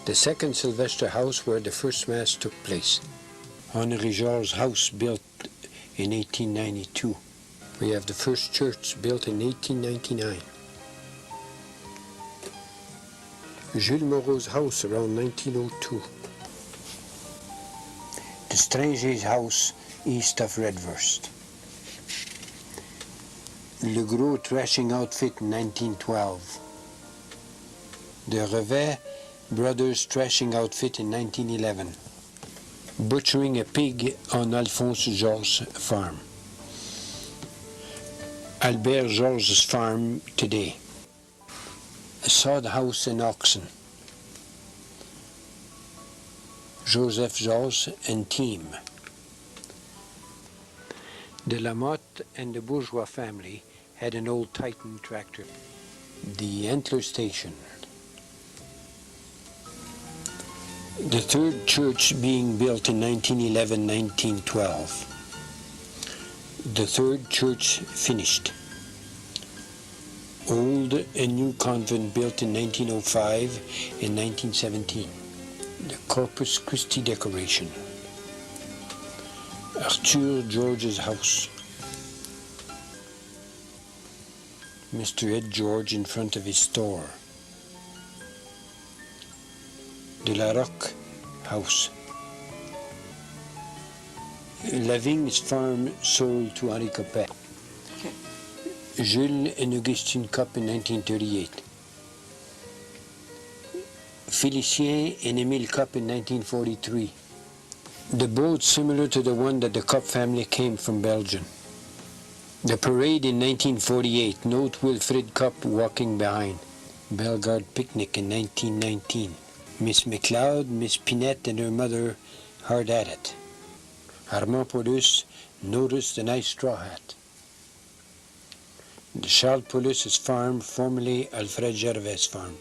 The second Sylvester house where the first Mass took place. Henri Georges' house built in 1892. We have the first church built in 1899. Jules Moreau's house around 1902. The Stranger's house east of Redvers. Le Gros thrashing outfit in 1912. The Revet brothers thrashing outfit in 1911. Butchering a pig on Alphonse Georges' farm. Albert Georges' farm today. A sod house and oxen. Joseph Georges and team. De Lamotte and the Bourgeois family had an old Titan tractor. The Antler Station. The third church being built in 1911-1912. The third church finished. Old and new convent built in 1905 and 1917. The Corpus Christi decoration. Arthur George's house. Mr. Ed George in front of his store. De la Roque house. Lavigne's farm sold to Henri Coppet. Okay. Jules and Augustine Kopp in 1938. Félicien and Émile Kopp in 1943. The boat similar to the one that the Kopp family came from Belgium. The parade in 1948. Note Wilfrid Kopp walking behind. Bellegarde picnic in 1919. Miss McLeod, Miss Pinette and her mother hard at it. Armand Paulhus noticed the nice straw hat. The Charles Paulhus' farm, formerly Alfred Gervais' farm.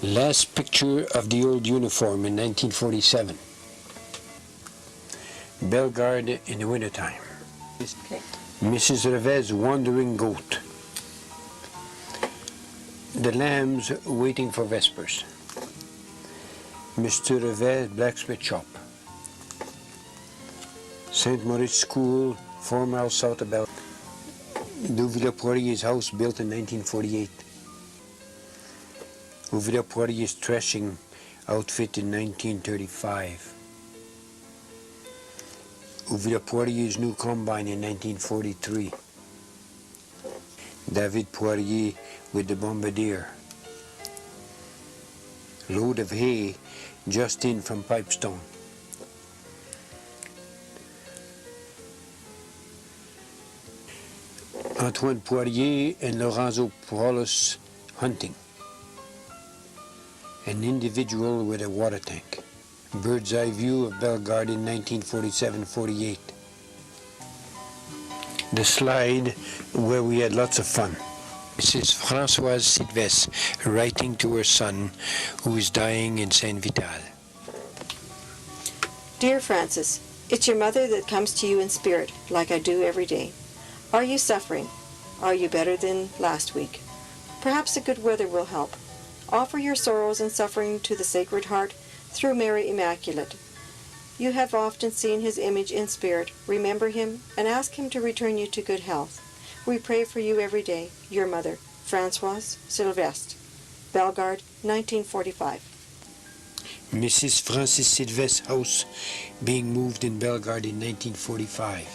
Last picture of the old uniform in 1947. Bellegarde in the wintertime. Okay. Mrs. Revez' wandering goat. The lambs waiting for vespers. Mr. Revez' blacksmith shop. St. Maurice School, 4 miles south of Bellegarde. Douville-Poirier's house built in 1948. Douville-Poirier's threshing outfit in 1935. Douville-Poirier's new combine in 1943. David Poirier with the bombardier. Load of hay just in from Pipestone. Antoine Poirier and Lorenzo Paulus hunting. An individual with a water tank. Bird's eye view of Bellegarde in 1947-48. The slide where we had lots of fun. Mrs. Françoise Sylvestre writing to her son who is dying in Saint-Vital. Dear Francis, it's your mother that comes to you in spirit, like I do every day. Are you suffering? Are you better than last week? Perhaps the good weather will help. Offer your sorrows and suffering to the Sacred Heart through Mary Immaculate. You have often seen his image in spirit. Remember him and ask him to return you to good health. We pray for you every day. Your mother, Françoise Sylvestre. Bellegarde, 1945. Mrs. Francis Sylvestre's house being moved in Bellegarde in 1945.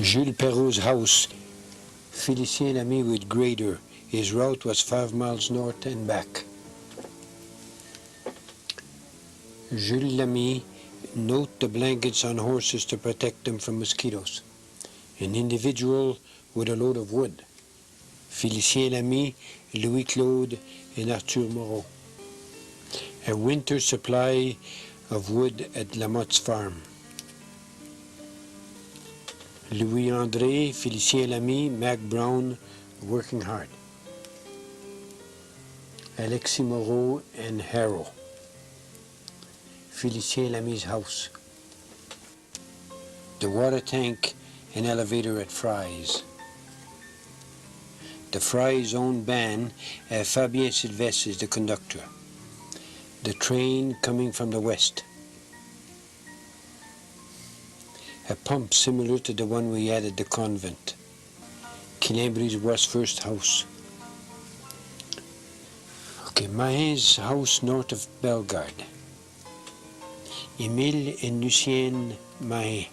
Jules Perrault's house. Félicien Lamy with grader. His route was 5 miles north and back. Jules Lamy, note the blankets on horses to protect them from mosquitoes. An individual with a load of wood. Félicien Lamy, Louis Claude, and Arthur Moreau. A winter supply of wood at Lamotte's farm. Louis André, Félicien Lamy, Mac Brown, working hard. Alexis Moreau and Harrow. Félicien Lamy's house. The water tank and elevator at Fry's. The Fry's own band, Fabien Sylvestre is the conductor. The train coming from the west. A pump similar to the one we had at the convent. Quilembre's first house. Okay, Mahin's house north of Bellegarde. Émile and Lucienne Mahin.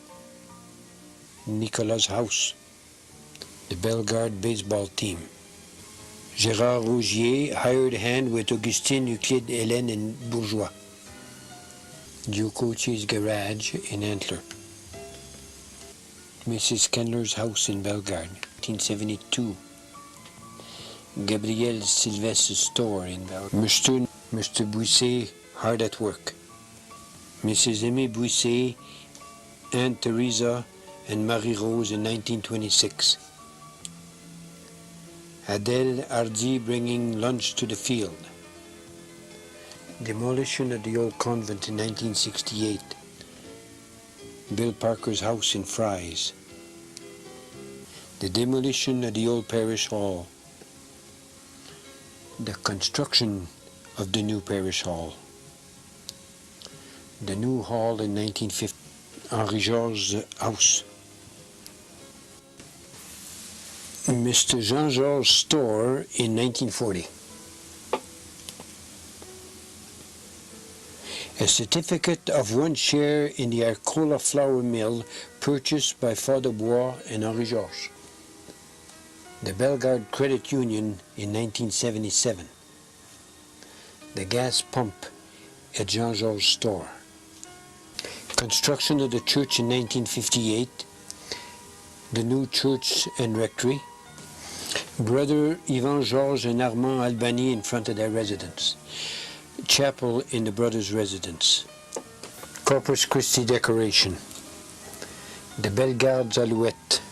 Nicolas' house. The Bellegarde baseball team. Gérard Rougier, hired hand with Augustine, Euclide, Hélène, and Bourgeois. Joe Coach's garage in Antler. Mrs. Kendler's house in Bellegarde, 1972. Gabriel Sylvestre's store in Bellegarde. Mr. Buisset, hard at work. Mrs. Aimée Buisset, Aunt Teresa, and Marie-Rose in 1926. Adèle Hardy bringing lunch to the field. Demolition of the old convent in 1968. Bill Parker's house in Fries. The demolition of the old parish hall. The construction of the new parish hall. The new hall in 1950. Henri Georges' house. Mr. Jean-Georges' store in 1940. A certificate of 1 share in the Arcola flour mill purchased by Father Bois and Henri Georges. The Bellegarde Credit Union in 1977. The gas pump at Jean-Georges' store. Construction of the church in 1958. The new church and rectory. Brother Yvan Georges and Armand Albany in front of their residence. Chapel in the brothers' residence. Corpus Christi decoration. The Bellegarde's Alouette.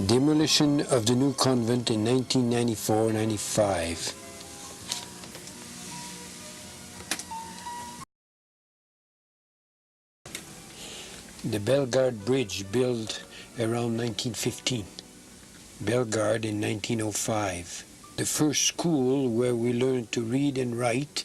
Demolition of the new convent in 1994-95. The Bellegarde Bridge built around 1915. Bellegarde in 1905. The first school where we learned to read and write